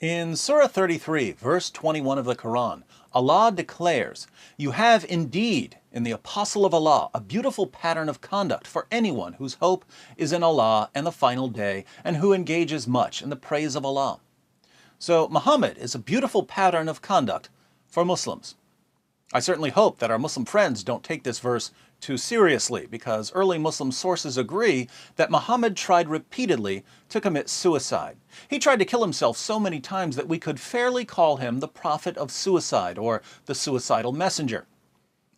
In Surah 33, verse 21 of the Quran, Allah declares, "You have indeed, in the Apostle of Allah, a beautiful pattern of conduct for anyone whose hope is in Allah and the final day, and who engages much in the praise of Allah." So Muhammad is a beautiful pattern of conduct for Muslims. I certainly hope that our Muslim friends don't take this verse too seriously, because early Muslim sources agree that Muhammad tried repeatedly to commit suicide. He tried to kill himself so many times that we could fairly call him the prophet of suicide, or the suicidal messenger.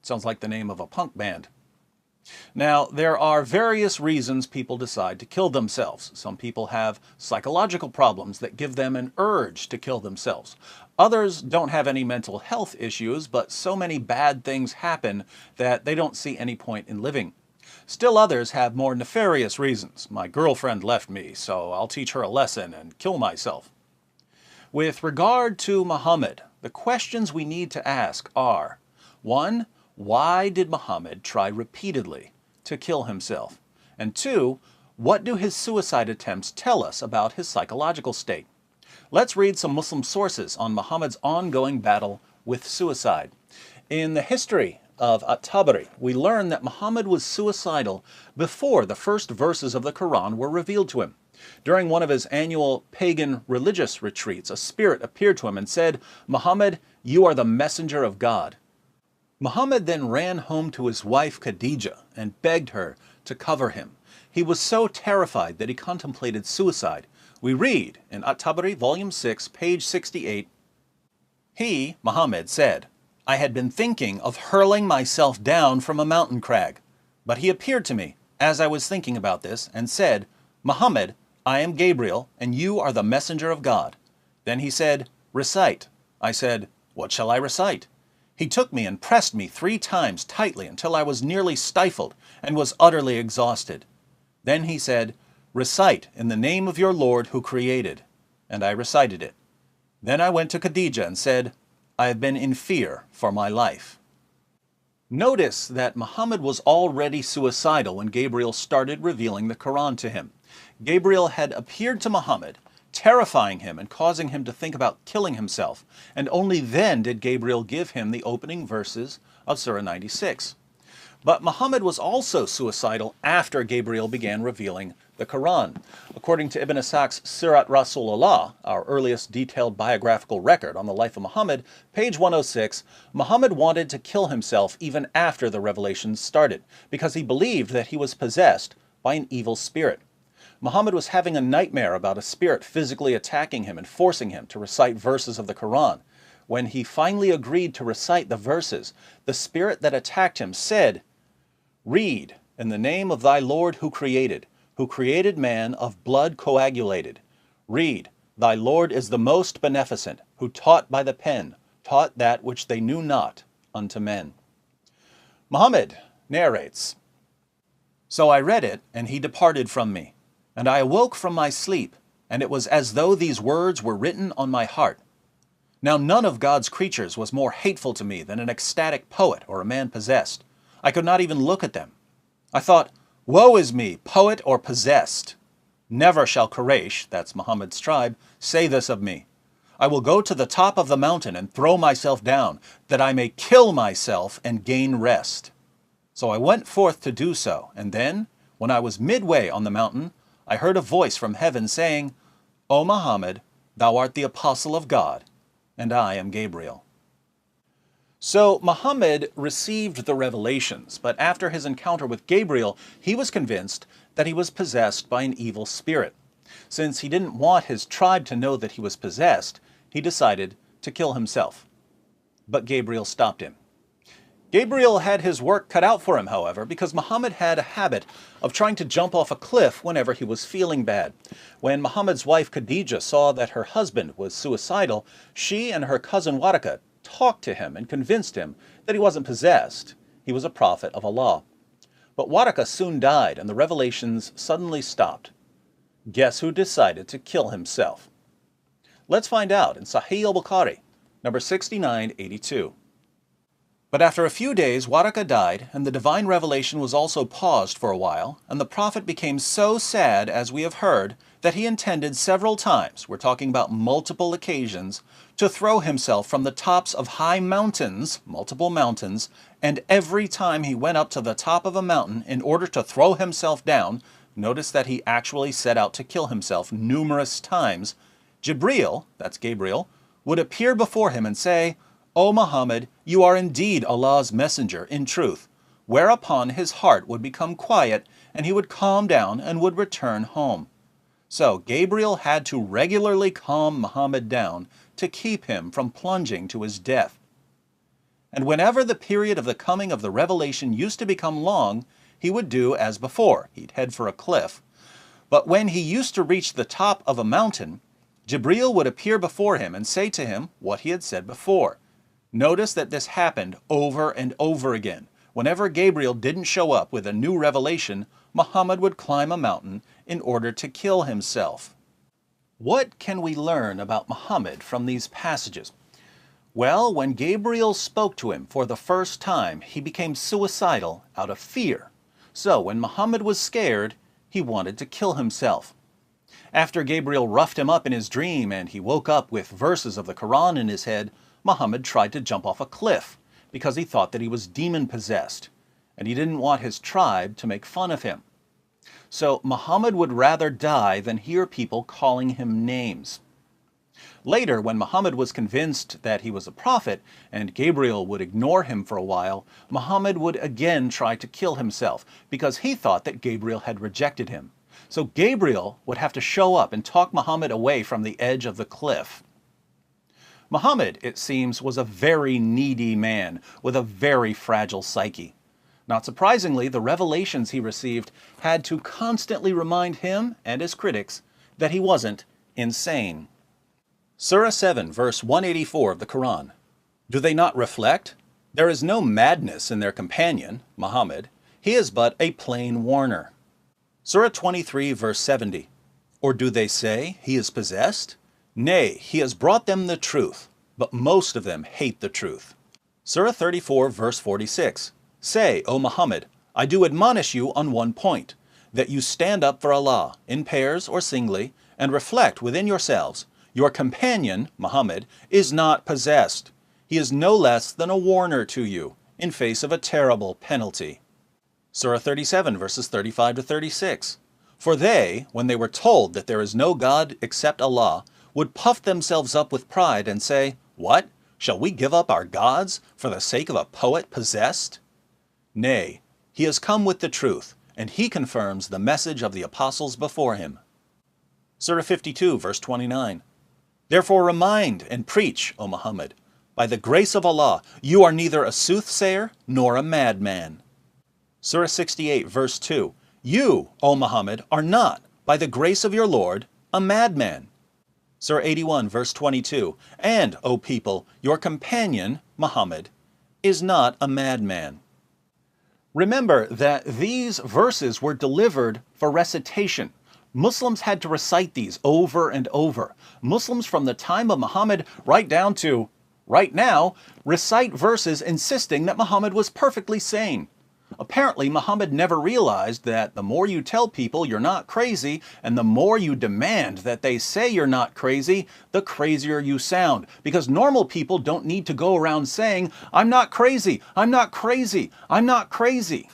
Sounds like the name of a punk band. Now, there are various reasons people decide to kill themselves. Some people have psychological problems that give them an urge to kill themselves. Others don't have any mental health issues, but so many bad things happen that they don't see any point in living. Still others have more nefarious reasons. My girlfriend left me, so I'll teach her a lesson and kill myself. With regard to Muhammad, the questions we need to ask are: 1. Why did Muhammad try repeatedly to kill himself? And 2. What do his suicide attempts tell us about his psychological state? Let's read some Muslim sources on Muhammad's ongoing battle with suicide. In the history of At-Tabari, we learn that Muhammad was suicidal before the first verses of the Quran were revealed to him. During one of his annual pagan religious retreats, a spirit appeared to him and said, "Muhammad, you are the messenger of God." Muhammad then ran home to his wife Khadijah and begged her to cover him. He was so terrified that he contemplated suicide. We read in At-Tabari, volume 6, page 68, "He, Muhammad, said, 'I had been thinking of hurling myself down from a mountain crag. But he appeared to me, as I was thinking about this, and said, Muhammad, I am Gabriel, and you are the messenger of God. Then he said, Recite. I said, What shall I recite? He took me and pressed me 3 times tightly until I was nearly stifled and was utterly exhausted. Then he said, Recite in the name of your Lord who created. And I recited it. Then I went to Khadijah and said, I have been in fear for my life." Notice that Muhammad was already suicidal when Gabriel started revealing the Quran to him. Gabriel had appeared to Muhammad, terrifying him and causing him to think about killing himself, and only then did Gabriel give him the opening verses of Surah 96. But Muhammad was also suicidal after Gabriel began revealing the Quran. According to Ibn Ishaq's Sirat Rasulullah, our earliest detailed biographical record on the life of Muhammad, page 106, Muhammad wanted to kill himself even after the revelations started, because he believed that he was possessed by an evil spirit. Muhammad was having a nightmare about a spirit physically attacking him and forcing him to recite verses of the Quran. When he finally agreed to recite the verses, the spirit that attacked him said, "Read, in the name of thy Lord who created man of blood coagulated. Read, thy Lord is the most beneficent, who taught by the pen, taught that which they knew not unto men." Muhammad narrates, "So I read it, and he departed from me. And I awoke from my sleep, and it was as though these words were written on my heart. Now none of God's creatures was more hateful to me than an ecstatic poet or a man possessed. I could not even look at them. I thought, woe is me, poet or possessed. Never shall Quraysh, that's Muhammad's tribe, say this of me. I will go to the top of the mountain and throw myself down, that I may kill myself and gain rest. So I went forth to do so, and then, when I was midway on the mountain, I heard a voice from heaven saying, O Muhammad, thou art the apostle of God, and I am Gabriel." So Muhammad received the revelations, but after his encounter with Gabriel, he was convinced that he was possessed by an evil spirit. Since he didn't want his tribe to know that he was possessed, he decided to kill himself. But Gabriel stopped him. Gabriel had his work cut out for him, however, because Muhammad had a habit of trying to jump off a cliff whenever he was feeling bad. When Muhammad's wife Khadijah saw that her husband was suicidal, she and her cousin Waraka talked to him and convinced him that he wasn't possessed. He was a prophet of Allah. But Waraka soon died, and the revelations suddenly stopped. Guess who decided to kill himself? Let's find out in Sahih al-Bukhari, number 6982. But after a few days, Waraka died, and the divine revelation was also paused for a while, and the prophet became so sad, as we have heard, that he intended several times, we're talking about multiple occasions, to throw himself from the tops of high mountains, multiple mountains, and every time he went up to the top of a mountain in order to throw himself down, notice that he actually set out to kill himself numerous times, Jibreel, that's Gabriel, would appear before him and say, "O Muhammad, you are indeed Allah's messenger in truth," whereupon his heart would become quiet and he would calm down and would return home. So Gabriel had to regularly calm Muhammad down to keep him from plunging to his death. And whenever the period of the coming of the revelation used to become long, he would do as before, he'd head for a cliff. But when he used to reach the top of a mountain, Jibreel would appear before him and say to him what he had said before. Notice that this happened over and over again. Whenever Gabriel didn't show up with a new revelation, Muhammad would climb a mountain in order to kill himself. What can we learn about Muhammad from these passages? Well, when Gabriel spoke to him for the first time, he became suicidal out of fear. So when Muhammad was scared, he wanted to kill himself. After Gabriel roughed him up in his dream and he woke up with verses of the Quran in his head, Muhammad tried to jump off a cliff because he thought that he was demon-possessed, and he didn't want his tribe to make fun of him. So Muhammad would rather die than hear people calling him names. Later, when Muhammad was convinced that he was a prophet and Gabriel would ignore him for a while, Muhammad would again try to kill himself because he thought that Gabriel had rejected him. So Gabriel would have to show up and talk Muhammad away from the edge of the cliff. Muhammad, it seems, was a very needy man with a very fragile psyche. Not surprisingly, the revelations he received had to constantly remind him and his critics that he wasn't insane. Surah 7, verse 184 of the Quran. Do they not reflect? There is no madness in their companion, Muhammad. He is but a plain warner. Surah 23, verse 70. Or do they say he is possessed? Nay, he has brought them the truth, but most of them hate the truth. Surah 34, verse 46. Say, O Muhammad, I do admonish you on one point, that you stand up for Allah, in pairs or singly, and reflect within yourselves. Your companion, Muhammad, is not possessed. He is no less than a warner to you, in face of a terrible penalty. Surah 37, verses 35 to 36. For they, when they were told that there is no God except Allah, would puff themselves up with pride and say, What? Shall we give up our gods for the sake of a poet possessed? Nay, he has come with the truth, and he confirms the message of the apostles before him. Surah 52, verse 29. Therefore remind and preach, O Muhammad, by the grace of Allah, you are neither a soothsayer nor a madman. Surah 68, verse 2. You, O Muhammad, are not, by the grace of your Lord, a madman. Surah 81, verse 22. And, O people, your companion, Muhammad, is not a madman. Remember that these verses were delivered for recitation. Muslims had to recite these over and over. Muslims from the time of Muhammad right down to right now recite verses insisting that Muhammad was perfectly sane. Apparently, Muhammad never realized that the more you tell people you're not crazy and the more you demand that they say you're not crazy, the crazier you sound. Because normal people don't need to go around saying, I'm not crazy, I'm not crazy, I'm not crazy.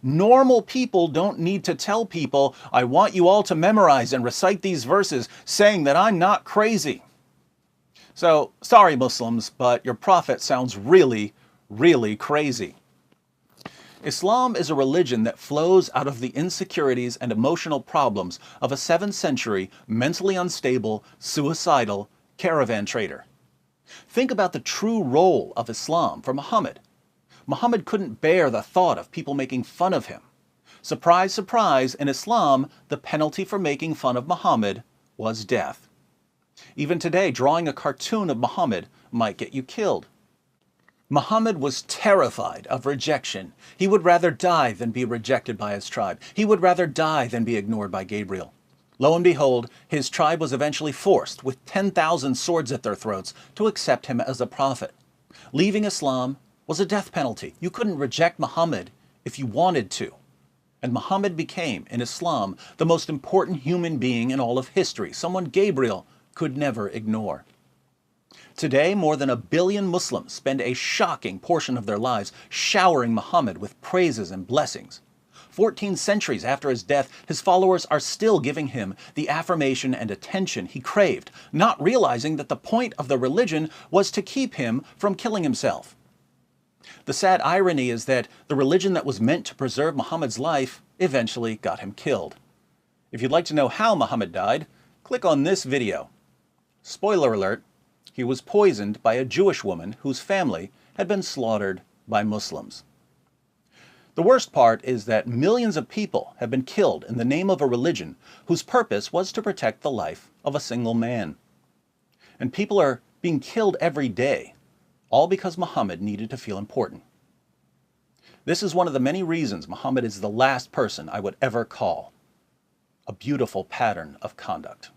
Normal people don't need to tell people, I want you all to memorize and recite these verses saying that I'm not crazy. So, sorry Muslims, but your prophet sounds really, really crazy. Islam is a religion that flows out of the insecurities and emotional problems of a 7th century, mentally unstable, suicidal caravan trader. Think about the true role of Islam for Muhammad. Muhammad couldn't bear the thought of people making fun of him. Surprise, surprise, in Islam, the penalty for making fun of Muhammad was death. Even today, drawing a cartoon of Muhammad might get you killed. Muhammad was terrified of rejection. He would rather die than be rejected by his tribe. He would rather die than be ignored by Gabriel. Lo and behold, his tribe was eventually forced, with 10,000 swords at their throats, to accept him as a prophet. Leaving Islam was a death penalty. You couldn't reject Muhammad if you wanted to. And Muhammad became, in Islam, the most important human being in all of history, someone Gabriel could never ignore. Today, more than 1 billion Muslims spend a shocking portion of their lives showering Muhammad with praises and blessings. 14 centuries after his death, his followers are still giving him the affirmation and attention he craved, not realizing that the point of the religion was to keep him from killing himself. The sad irony is that the religion that was meant to preserve Muhammad's life eventually got him killed. If you'd like to know how Muhammad died, click on this video. Spoiler alert, he was poisoned by a Jewish woman whose family had been slaughtered by Muslims. The worst part is that millions of people have been killed in the name of a religion whose purpose was to protect the life of a single man. And people are being killed every day, all because Muhammad needed to feel important. This is one of the many reasons Muhammad is the last person I would ever call a beautiful pattern of conduct.